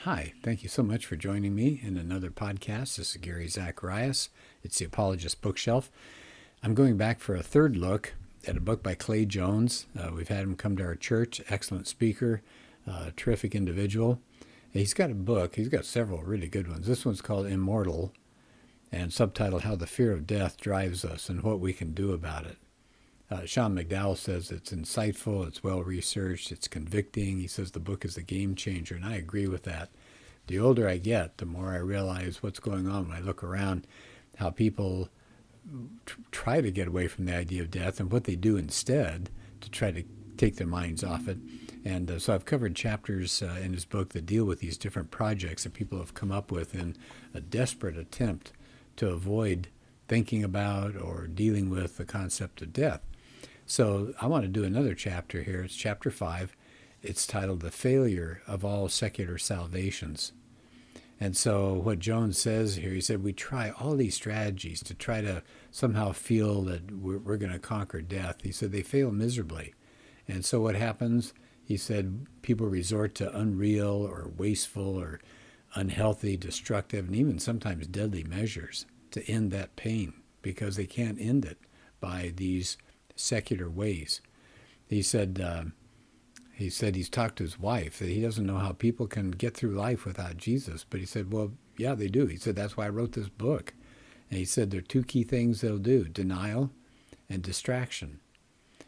Hi, thank you so much for joining me in another podcast. This is Gary Zacharias. It's the Apologist bookshelf. I'm going back for a third look at a book by Clay Jones. We've had him come to our church, excellent speaker, terrific individual. He's got a book, he's got several really good ones. This one's called Immortal and subtitled How the Fear of Death Drives Us and What We Can Do About It. Sean McDowell says it's insightful, it's well-researched, it's convicting. He says the book is a game changer, and I agree with that. The older I get, the more I realize what's going on when I look around, how people try to get away from the idea of death and what they do instead to try to take their minds off it. And so I've covered chapters in his book that deal with these different projects that people have come up with in a desperate attempt to avoid thinking about or dealing with the concept of death. So I want to do another chapter here. It's chapter 5. It's titled The Failure of All Secular Salvations. And so what Jones says here, he said, we try all these strategies to try to somehow feel that we're going to conquer death. He said they fail miserably. And so what happens, he said, people resort to unreal or wasteful or unhealthy, destructive, and even sometimes deadly measures to end that pain because they can't end it by these secular ways. He said he's talked to his wife that he doesn't know how people can get through life without Jesus. But he said, well, yeah, they do. He said, that's why I wrote this book. And he said there are two key things they'll do: denial and distraction.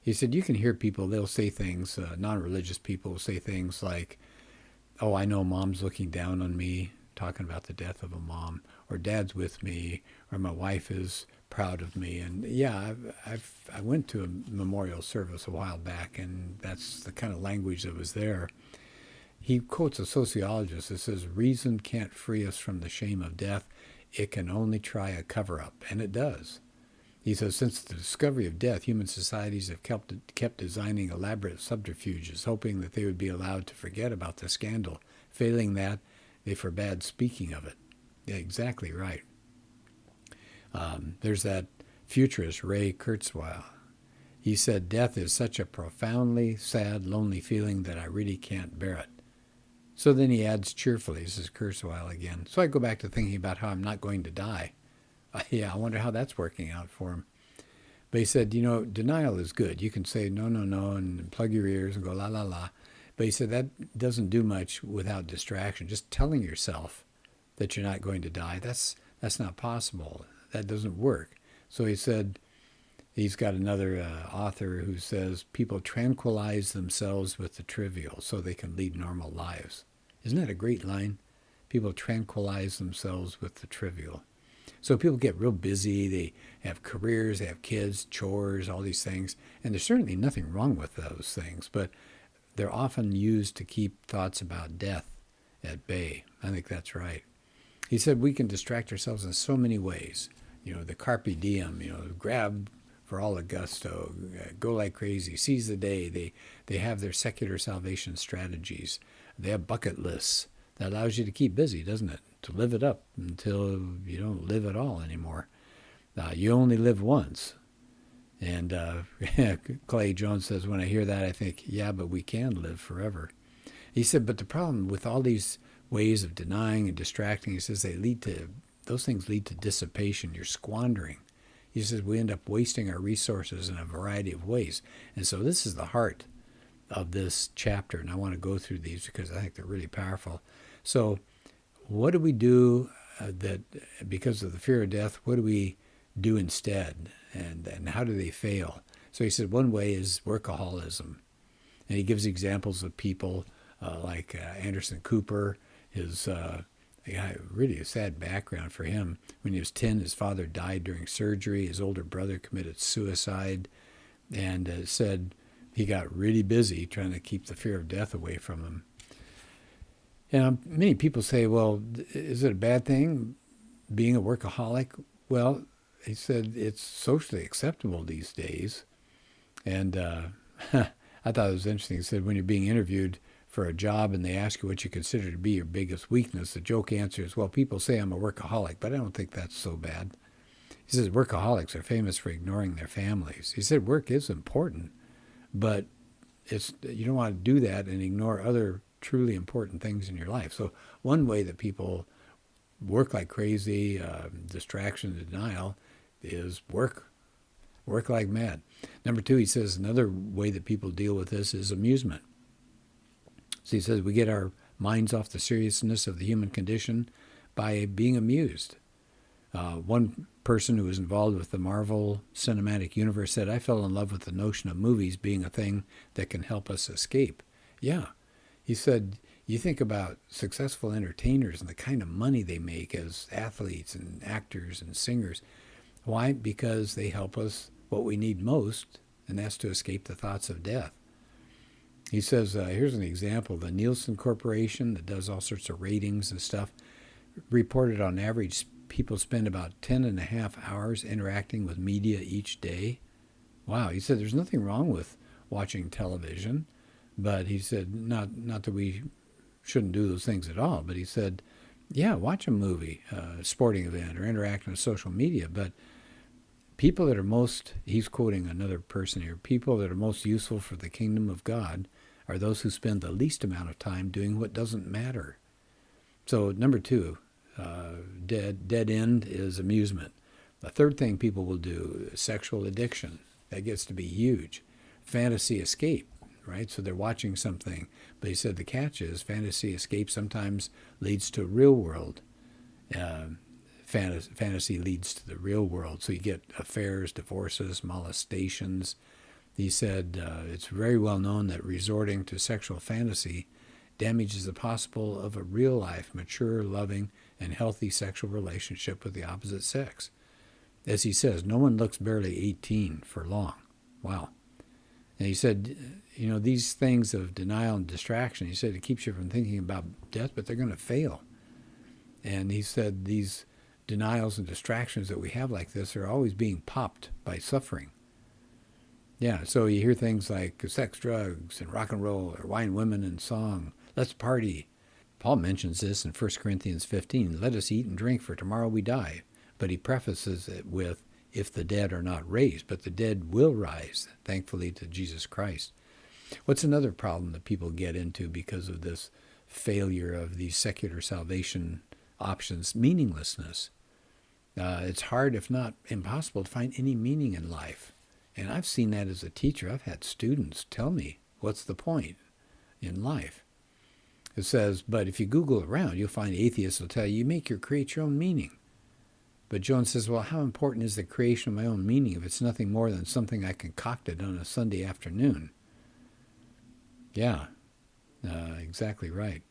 He said you can hear people, they'll say things, non-religious people will say things like, oh, I know mom's looking down on me, talking about the death of a mom, or dad's with me, or my wife is proud of me. And yeah, I went to a memorial service a while back, and that's the kind of language that was there. He quotes a sociologist that says, reason can't free us from the shame of death. It can only try a cover-up, and it does. He says, since the discovery of death, human societies have kept designing elaborate subterfuges, hoping that they would be allowed to forget about the scandal. Failing that, they forbade speaking of it. Yeah, exactly right. There's that futurist, Ray Kurzweil. He said, death is such a profoundly sad, lonely feeling that I really can't bear it. So then he adds cheerfully, this is Kurzweil again, so I go back to thinking about how I'm not going to die. Yeah, I wonder how that's working out for him. But he said, denial is good. You can say no, no, no, and plug your ears and go la, la, la. But he said that doesn't do much without distraction. Just telling yourself that you're not going to die, that's not possible. That doesn't work. So he said, he's got another author who says, people tranquilize themselves with the trivial so they can lead normal lives. Isn't that a great line? People tranquilize themselves with the trivial. So people get real busy, they have careers, they have kids, chores, all these things, and there's certainly nothing wrong with those things, but they're often used to keep thoughts about death at bay. I think that's right. He said we can distract ourselves in so many ways. The carpe diem, grab for all the gusto, go like crazy, seize the day. They have their secular salvation strategies. They have bucket lists. That allows you to keep busy, doesn't it? To live it up until you don't live at all anymore. You only live once. And Clay Jones says, when I hear that, I think, yeah, but we can live forever. He said, but the problem with all these ways of denying and distracting, he says, those things lead to dissipation. You're squandering. He says we end up wasting our resources in a variety of ways. And so this is the heart of this chapter, and I want to go through these because I think they're really powerful. So what do we do that because of the fear of death, what do we do instead? And how do they fail? So he said one way is workaholism. And he gives examples of people like Anderson Cooper, his really a sad background for him. When he was 10, his father died during surgery. His older brother committed suicide, and said he got really busy trying to keep the fear of death away from him. And many people say, well, is it a bad thing being a workaholic? Well, he said it's socially acceptable these days. And I thought it was interesting. He said when you're being interviewed for a job and they ask you what you consider to be your biggest weakness, the joke answer is, well, people say I'm a workaholic, but I don't think that's so bad. He says workaholics are famous for ignoring their families. He said work is important, but you don't want to do that and ignore other truly important things in your life. So one way that people work like crazy, distraction and denial, is work like mad. Number two, he says another way that people deal with this is amusement. So he says we get our minds off the seriousness of the human condition by being amused. One person who was involved with the Marvel Cinematic Universe said, I fell in love with the notion of movies being a thing that can help us escape. Yeah. He said, you think about successful entertainers and the kind of money they make as athletes and actors and singers. Why? Because they help us what we need most, and that's to escape the thoughts of death. He says, here's an example. The Nielsen Corporation, that does all sorts of ratings and stuff, reported on average people spend about 10.5 hours interacting with media each day. Wow. He said there's nothing wrong with watching television, but he said not that we shouldn't do those things at all, but he said, yeah, watch a movie, a sporting event, or interact on social media, but people that are most, he's quoting another person here, people that are most useful for the kingdom of God are those who spend the least amount of time doing what doesn't matter. So number two, dead end is amusement. The third thing people will do is sexual addiction. That gets to be huge. Fantasy escape, right? So they're watching something, but he said the catch is fantasy escape sometimes leads to real world. Fantasy leads to the real world. So you get affairs, divorces, molestations. He said it's very well known that resorting to sexual fantasy damages the possible of a real life, mature, loving, and healthy sexual relationship with the opposite sex. As he says, no one looks barely 18 for long. Wow. And he said, these things of denial and distraction, he said it keeps you from thinking about death, but they're going to fail. And he said these denials and distractions that we have like this are always being popped by suffering. Yeah, so you hear things like sex, drugs, and rock and roll, or wine, women, and song. Let's party. Paul mentions this in 1 Corinthians 15. Let us eat and drink, for tomorrow we die. But he prefaces it with, if the dead are not raised. But the dead will rise, thankfully to Jesus Christ. What's another problem that people get into because of this failure of these secular salvation options? Meaninglessness. It's hard, if not impossible, to find any meaning in life. And I've seen that as a teacher. I've had students tell me, what's the point in life? It says, but if you Google around, you'll find atheists will tell you, create your own meaning. But Jones says, well, how important is the creation of my own meaning if it's nothing more than something I concocted on a Sunday afternoon? Yeah, exactly right.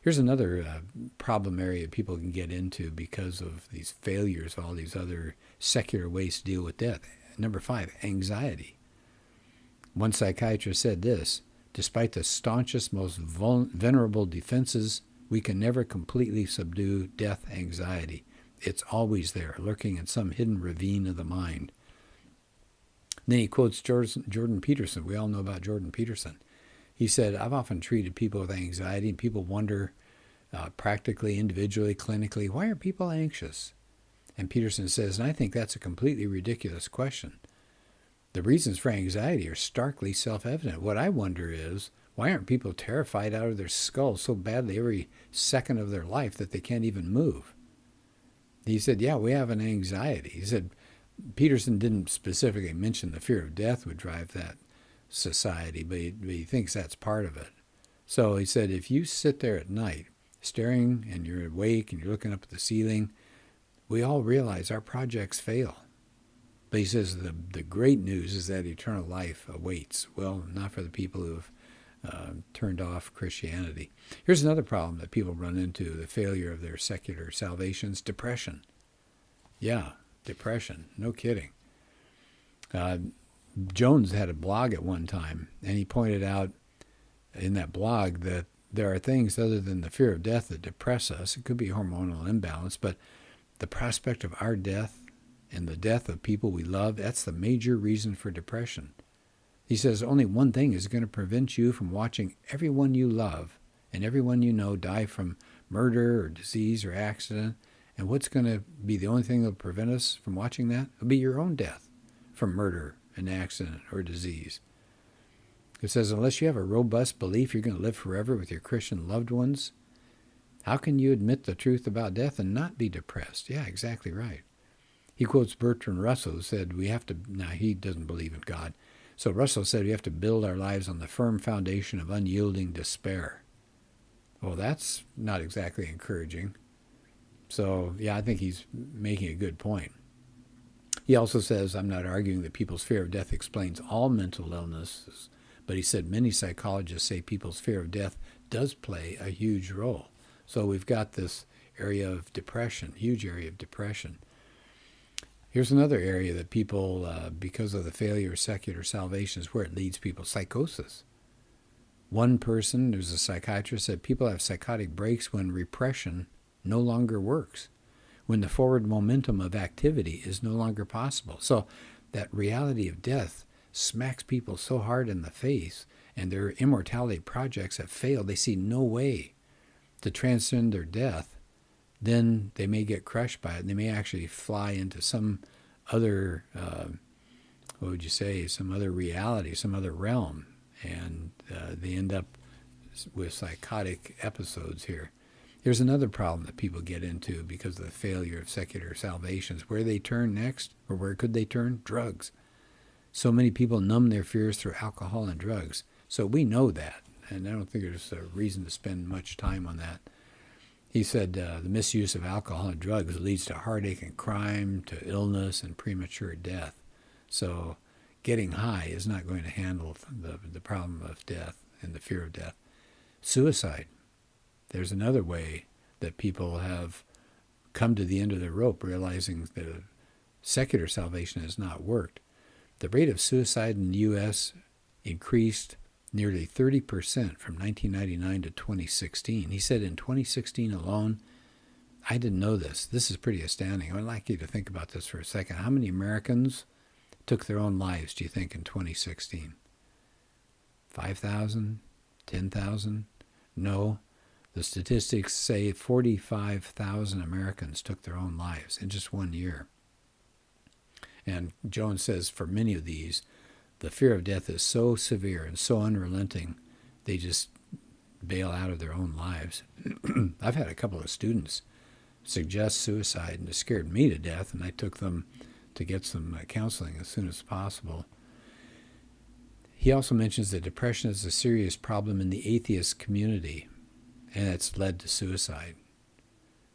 Here's another problem area people can get into because of these failures of all these other secular ways to deal with death. Number 5, anxiety. One psychiatrist said this, despite the staunchest, most venerable defenses, we can never completely subdue death anxiety. It's always there, lurking in some hidden ravine of the mind. Then he quotes Jordan Peterson. We all know about Jordan Peterson. He said, I've often treated people with anxiety, and people wonder practically, individually, clinically, why are people anxious? And Peterson says, and I think that's a completely ridiculous question. The reasons for anxiety are starkly self-evident. What I wonder is, why aren't people terrified out of their skulls so badly every second of their life that they can't even move? He said, yeah, we have an anxiety. He said, Peterson didn't specifically mention the fear of death would drive that society, but he thinks that's part of it. So he said, if you sit there at night, staring, and you're awake, and you're looking up at the ceiling, we all realize our projects fail. But he says the great news is that eternal life awaits. Well, not for the people who have turned off Christianity. Here's another problem that people run into, the failure of their secular salvations, depression. Yeah, depression, no kidding. Jones had a blog at one time, and he pointed out in that blog that there are things other than the fear of death that depress us. It could be hormonal imbalance, but the prospect of our death and the death of people we love, that's the major reason for depression. He says only one thing is going to prevent you from watching everyone you love and everyone you know die from murder or disease or accident. And what's going to be the only thing that will prevent us from watching that? It'll be your own death from murder, an accident, or disease. It says, unless you have a robust belief you're going to live forever with your Christian loved ones, how can you admit the truth about death and not be depressed? Yeah, exactly right. He quotes Bertrand Russell, who said, now he doesn't believe in God. So Russell said we have to build our lives on the firm foundation of unyielding despair. Well, that's not exactly encouraging. So, yeah, I think he's making a good point. He also says, I'm not arguing that people's fear of death explains all mental illnesses, but he said many psychologists say people's fear of death does play a huge role. So we've got this area of depression, huge area of depression. Here's another area that people, because of the failure of secular salvation, is where it leads people, psychosis. One person, who's a psychiatrist, said people have psychotic breaks when repression no longer works, when the forward momentum of activity is no longer possible. So that reality of death smacks people so hard in the face, and their immortality projects have failed. They see no way to transcend their death. Then they may get crushed by it, and they may actually fly into some other, some other reality, some other realm, and they end up with psychotic episodes here. Here's another problem that people get into because of the failure of secular salvations. Where they turn next, or where could they turn? Drugs. So many people numb their fears through alcohol and drugs. So we know that, and I don't think there's a reason to spend much time on that. He said the misuse of alcohol and drugs leads to heartache and crime, to illness and premature death. So getting high is not going to handle the problem of death and the fear of death. Suicide. There's another way that people have come to the end of their rope, realizing that secular salvation has not worked. The rate of suicide in the U.S. increased nearly 30% from 1999 to 2016. He said in 2016 alone, I didn't know this. This is pretty astounding. I'd like you to think about this for a second. How many Americans took their own lives, do you think, in 2016? 5,000? 10,000? No. The statistics say 45,000 Americans took their own lives in just 1 year. And Jones says for many of these, the fear of death is so severe and so unrelenting, they just bail out of their own lives. I've had a couple of students suggest suicide, and it scared me to death, and I took them to get some counseling as soon as possible. He also mentions that depression is a serious problem in the atheist community, and it's led to suicide.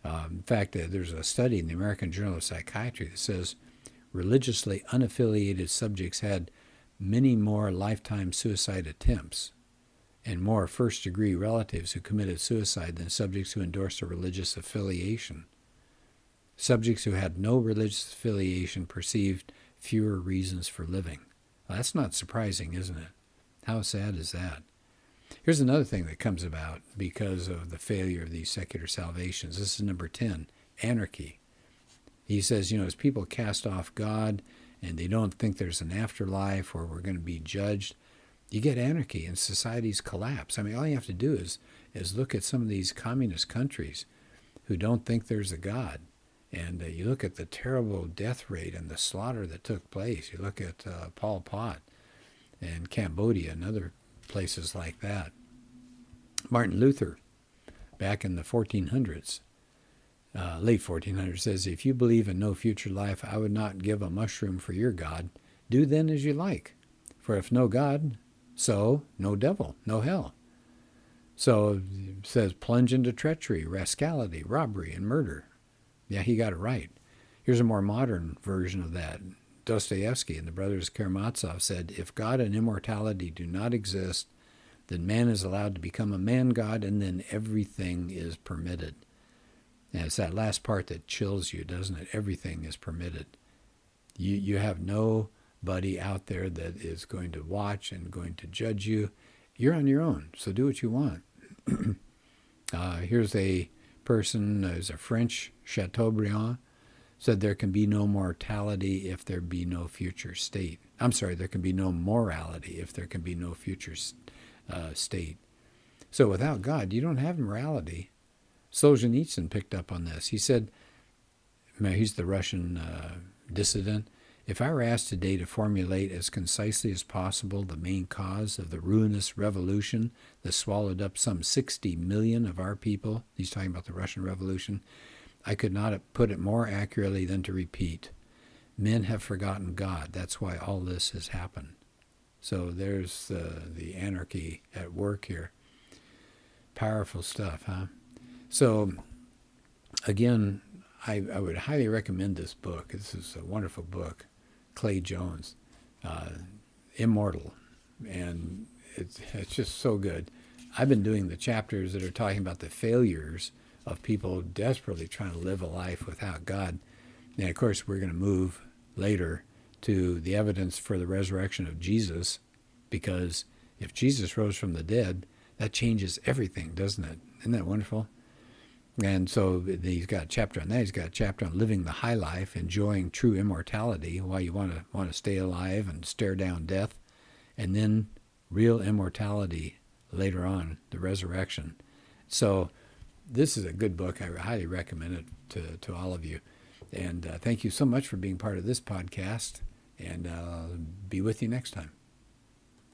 In fact, there's a study in the American Journal of Psychiatry that says religiously unaffiliated subjects had many more lifetime suicide attempts and more first-degree relatives who committed suicide than subjects who endorsed a religious affiliation. Subjects who had no religious affiliation perceived fewer reasons for living. Well, that's not surprising, isn't it? How sad is that? Here's another thing that comes about because of the failure of these secular salvations. This is number 10, anarchy. He says, as people cast off God and they don't think there's an afterlife or we're going to be judged, you get anarchy and societies collapse. I mean, all you have to do is look at some of these communist countries who don't think there's a God. And you look at the terrible death rate and the slaughter that took place. You look at Pol Pot and Cambodia and other places like that. Martin Luther, back in the 1400s, late 1400s, says, if you believe in no future life, I would not give a mushroom for your God. Do then as you like. For if no God, so no devil, no hell. So it says, plunge into treachery, rascality, robbery, and murder. Yeah, he got it right. Here's a more modern version of that. Dostoevsky and the brothers Karamazov said, if God and immortality do not exist, then man is allowed to become a man-god, and then everything is permitted. And it's that last part that chills you, doesn't it? Everything is permitted. You have nobody out there that is going to watch and going to judge you. You're on your own, so do what you want. Here's a person, who's a French Chateaubriand, said there can be no mortality if there be no future state. I'm sorry, there can be no morality if there can be no future state. So without God, you don't have morality. Solzhenitsyn picked up on this. He said, he's the Russian dissident, If I were asked today to formulate as concisely as possible the main cause of the ruinous revolution that swallowed up some 60 million of our people, he's talking about the Russian Revolution, I could not have put it more accurately than to repeat, men have forgotten God. That's why all this has happened. So there's the anarchy at work here. Powerful stuff, huh? So, again, I would highly recommend this book. This is a wonderful book. Clay Jones, Immortal. And it's just so good. I've been doing the chapters that are talking about the failures of people desperately trying to live a life without God. And, of course, we're going to move later to the evidence for the resurrection of Jesus, because if Jesus rose from the dead, that changes everything, doesn't it? Isn't that wonderful? And so he's got a chapter on that. He's got a chapter on living the high life, enjoying true immortality, why you want to stay alive and stare down death, and then real immortality later on, the resurrection. So this is a good book. I highly recommend it to all of you. And thank you so much for being part of this podcast, and I'll be with you next time.